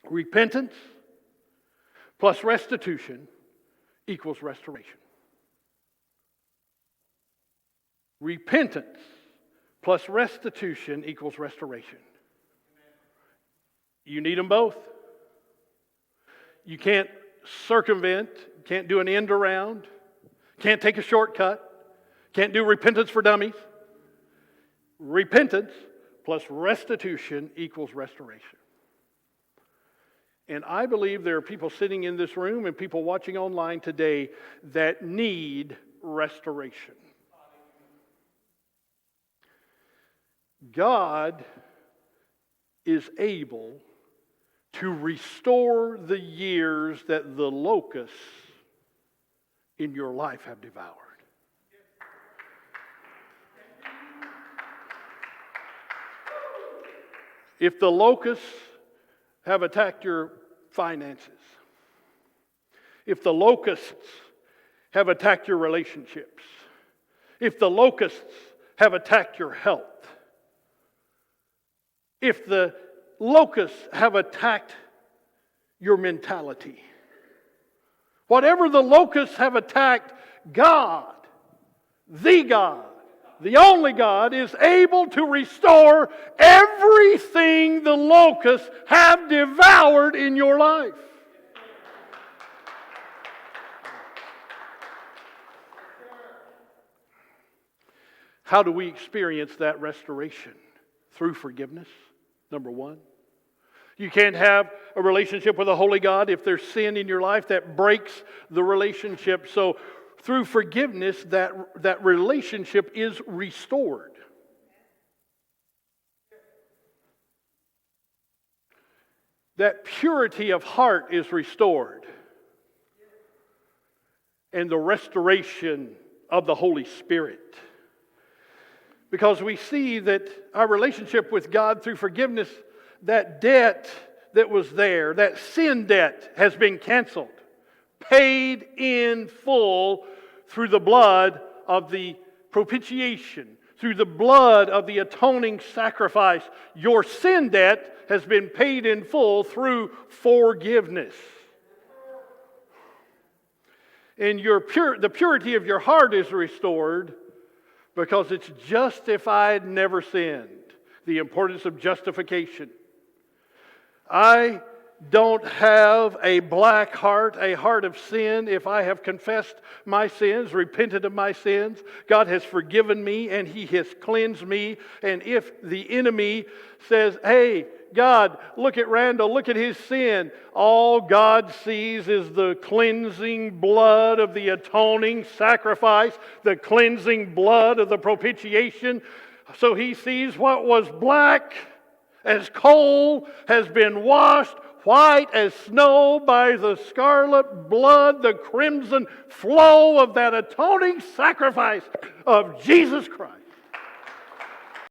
Repentance plus restitution equals restoration. Repentance plus restitution equals restoration. You need them both. You can't circumvent, can't do an end around, can't take a shortcut, can't do repentance for dummies. Repentance plus restitution equals restoration. And I believe there are people sitting in this room and people watching online today that need restoration. God is able to restore the years that the locusts in your life have devoured. If the locusts have attacked your finances, if the locusts have attacked your relationships, if the locusts have attacked your health, if the locusts have attacked your mentality, whatever the locusts have attacked, God, the only God, is able to restore everything the locusts have devoured in your life. How do we experience that restoration? Through forgiveness, number one. You can't have a relationship with a holy God if there's sin in your life that breaks the relationship. So through forgiveness, that relationship is restored. That purity of heart is restored. And the restoration of the Holy Spirit. Because we see that our relationship with God through forgiveness, that debt that was there, that sin debt has been canceled, paid in full through the blood of the propitiation, through the blood of the atoning sacrifice. Your sin debt has been paid in full through forgiveness. And the purity of your heart is restored because it's justified, never sinned. The importance of justification. I don't have a black heart, a heart of sin, if I have confessed my sins, repented of my sins. God has forgiven me and He has cleansed me. And if the enemy says, hey, God, look at Randall, look at his sin, all God sees is the cleansing blood of the atoning sacrifice, the cleansing blood of the propitiation. So he sees what was black as coal has been washed white as snow by the scarlet blood, the crimson flow of that atoning sacrifice of Jesus Christ.